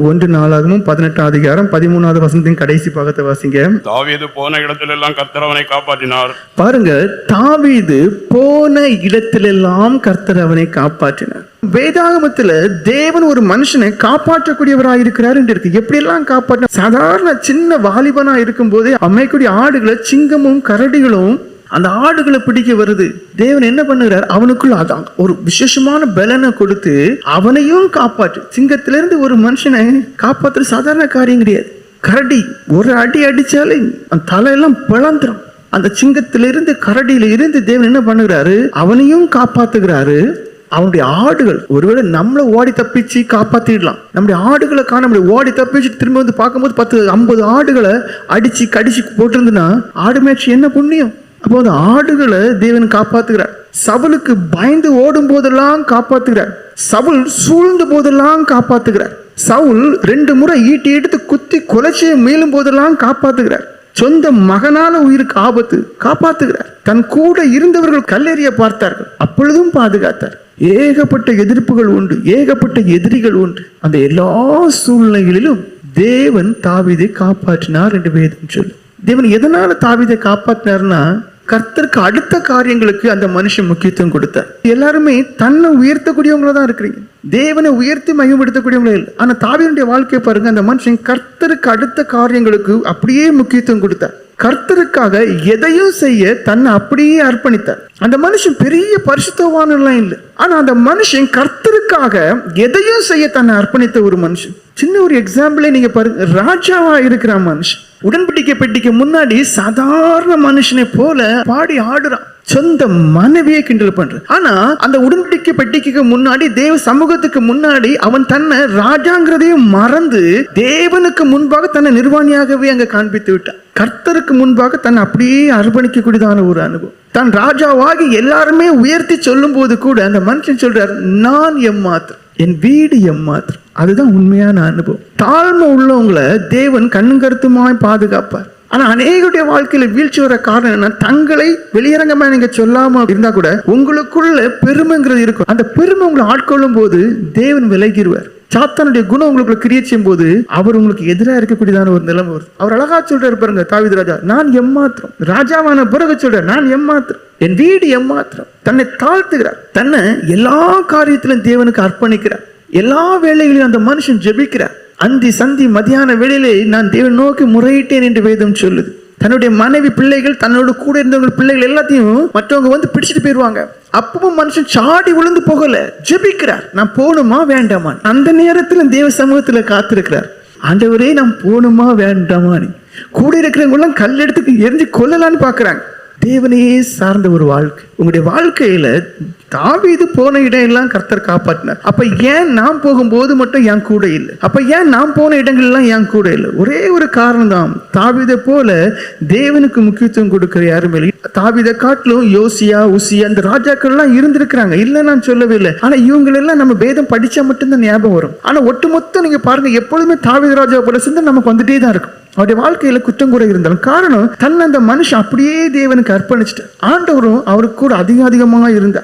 1 நாளாகமும் 18ஆம் அதிகாரம் 13வது வசனத்தின் கடைசி பாகத்தை வாசிங்க. தாவீது போன இடத்திலெல்லாம் கர்த்தர் அவனை காப்பாற்றினார். பாருங்க, தாவீது போன இடத்திலெல்லாம் கர்த்தர் அவனை காப்பாற்றினார். வேதாகமத்துல தேவன் ஒரு மனுஷனை காப்பாற்றக்கூடியவராக இருக்கிறார் என்று இருக்கு. எப்படி எல்லாம் காப்பாற்ற? சாதாரண சின்ன வாலிபனா இருக்கும் போதே அம்மைக்குரிய ஆடுகளை சிங்கமும் கரடிகளும் அந்த ஆடுகளை பிடிக்க வருது. தேவன் என்ன பண்ணுகிறார்? அவனுக்குள்ள அதான் ஒரு விசேஷமான பலனை கொடுத்து அவனையும் காப்பாற்று. சிங்கத்திலிருந்து ஒரு மனுஷனை காப்பாற்ற சாதாரண காரியம் கிடையாது. கரடி ஒரு அடி அடிச்சாலே அந்த தலையெல்லாம் பிளந்துரும். அந்த சிங்கத்திலிருந்து கரடியில இருந்து தேவன் என்ன பண்ணுகிறாரு? அவனையும் காப்பாத்துகிறாரு. அவனுடைய ஆடுகள் ஒருவேளை நம்மள ஓடி தப்பிச்சு காப்பாத்திடலாம். நம்முடைய ஆடுகளை காண முடியும். ஓடி தப்பிச்சு திரும்ப வந்து பார்க்கும்போது 10-50 ஆடுகளை அடிச்சு கடிச்சு போட்டிருந்துன்னா ஆடு மேய்ச்சி என்ன புண்ணியம்? அப்போ அந்த ஆடுகளை தேவன் காப்பாத்துகிறார். சவுலுக்கு பயந்து ஓடும் போதெல்லாம் காப்பாத்துகிறார். சவுல் சூழ்ந்த போதெல்லாம் காப்பாத்துகிறார். சவுல் 2 முறை ஈட்டி எடுத்து குத்தி கொலைச்சியை மீளும் போதெல்லாம் காப்பாத்துகிறார். சொந்த மகனால உயிருக்கு ஆபத்து காப்பாத்துகிறார். தன் கூட இருந்தவர்கள் கல்லெறிய பார்த்தார்கள், அப்பொழுதும் பாதுகாத்தார். ஏகப்பட்ட எதிர்ப்புகள் உண்டு, ஏகப்பட்ட எதிரிகள் உண்டு. அந்த எல்லா சூழ்நிலைகளிலும் தேவன் தாவீதை காப்பாற்றினார் என்று வேதம் சொல்லு. தேவன் எதனால தாவீதை காப்பாற்றினார்னா, கர்த்தருக்கு அடுத்த காரியங்களுக்கு அந்த மனுஷன் முக்கியத்துவம் கொடுத்தார். எல்லாருமே தன்னை உயர்த்தக்கூடியவங்களா தான் இருக்கிறீங்க, தேவனை உயர்த்தி மகிமைப்படுத்தக்கூடியவங்களே இல்லை. ஆனா தாவீதுடைய வாழ்க்கையை பாருங்க, அந்த மனுஷன் கர்த்தருக்கு அடுத்த காரியங்களுக்கு அப்படியே முக்கியத்துவம் கொடுத்தார். கர்த்தருக்காக எதையும் செய்ய தன்னை அப்படியே அர்ப்பணித்தார். அந்த மனுஷன் பெரிய பரிசுத்தவான் எல்லாம் இல்லை, ஆனா அந்த மனுஷன் கர்த்தருக்காக எதையும் செய்ய தன்னை அர்ப்பணித்த ஒரு மனுஷன். சின்ன ஒரு எக்ஸாம்பிளே நீங்க பாருங்க, ராஜாவா இருக்கிற மனுஷன் உடன்படிக்கை பெட்டிக்கு முன்னாடி சாதாரண மனுஷனை போல பாடி ஆடுறான். சொந்த மனைவியை கிண்டல் பண்ற. ஆனா அந்த உடன்படிக்கை பெட்டிக்கு முன்னாடி தேவ சமூகத்துக்கு முன்னாடி அவன் தன்னை ராஜாங்கிறதையும் மறந்து தேவனுக்கு முன்பாக தன்னை நிர்வாணியாகவே அங்க காண்பித்து விட்டான். கர்த்தருக்கு முன்பாக தன்னை அப்படியே அர்ப்பணிக்கக்கூடியதான ஒரு அனுபவம். தான் ராஜாவாகி எல்லாருமே உயர்த்தி சொல்லும் போது கூட அந்த மனுஷன் சொல்றார், நான் எம்மாத்திரம், என் வீடு எம்மாத்திரம். அதுதான் உண்மையான அனுபவம். தாழ்மை உள்ளவங்களை தேவன் கண்ணும் கருத்துமாய் பாதுகாப்பார். ஆனா அநேகருடைய வாழ்க்கையில வீழ்ச்சி வர காரணம் என்ன? தங்களை வெளியரங்கமா நீங்க சொல்லாம இருந்தா கூட உங்களுக்குள்ள பெருமைங்கிறது இருக்கும். அந்த பெருமை உங்களை ஆட்கொள்ளும் போது தேவன் விலகிடுவார். சாத்தானுடைய குணம் உங்களுக்குள்ள கிரியேட் செய்யும் போது அவர் உங்களுக்கு எதிராக இருக்கக்கூடியதான ஒரு நிலைமை வருது. அவர் அழகா சொல்றாரு பாருங்க, தாவீது ராஜா, நான் எம்மாத்திரம். ராஜாவான பிறகு சொல்ற, நான் எம்மாத்திரம், என் வீடு எம்மாத்திரம். தன்னை தாழ்த்துகிறார். தன்னை எல்லா காரியத்திலும் தேவனுக்கு அர்ப்பணிக்கிறார். எல்லா வேளைகளிலும் அந்த மனுஷன் ஜெபிக்கிறார். அந்தி சந்தி மதியான வேளையிலே நான் தேவன் நோக்கி முறையிட்டேன் என்று வேதம் சொல்லுது. தன்னுடைய மனைவி பிள்ளைகள், தன்னோட கூட இருந்தவங்க பிள்ளைகள் எல்லாத்தையும் மற்றவங்க வந்து பிடிச்சிட்டு போயிருவாங்க. அப்பவும் மனுஷன் சாடி விழுந்து போகல, ஜெபிக்கிறார். நான் போகணுமா வேண்டாமா? அந்த நேரத்தில் தேவ சமூகத்துல காத்திருக்கிறார். ஆண்டவரே, நான் போகணுமா வேண்டாமா? கூட இருக்கிறவங்க எல்லாம் கல் எடுத்து எரிஞ்சு கொல்லலான்னு பாக்குறாங்க. தேவனையே சார்ந்த ஒரு வாழ்க்கை. உங்களுடைய வாழ்க்கையில தாவீது போன இடம் எல்லாம் கர்த்தர் காப்பாற்றினார். அப்ப ஏன் நாம் போகும்போது மட்டும் என் கூட இல்லை? அப்ப ஏன் நாம் போன இடங்கள் எல்லாம் என் கூட இல்லை? ஒரே ஒரு காரணம் தான், தாவீதை போல தேவனுக்கு முக்கியத்துவம் கொடுக்கிற யாருமே இல்லை. தாவீதை காட்டிலும் யோசியா, உசியா, அந்த ராஜாக்கள் எல்லாம் இருந்திருக்கிறாங்க, இல்லை நான் சொல்லவே இல்லை. ஆனா இவங்களெல்லாம் நம்ம வேதம் படிச்சா மட்டும்தான் ஞாபகம் வரும். ஆனா ஒட்டுமொத்தம் நீங்க பாருங்க, எப்பொழுதுமே தாவீது ராஜா போல சிந்தனை நமக்கு வந்துட்டே தான் இருக்கும். அவருடைய வாழ்க்கையில குற்றம் கூட இருந்தாலும் காரணம், தன்னை அந்த மனுஷன் அப்படியே தேவனுக்கு அர்ப்பணிச்சுட்டு ஆண்டவரும் அவருக்கு கூட அதிகமா இருந்தார்.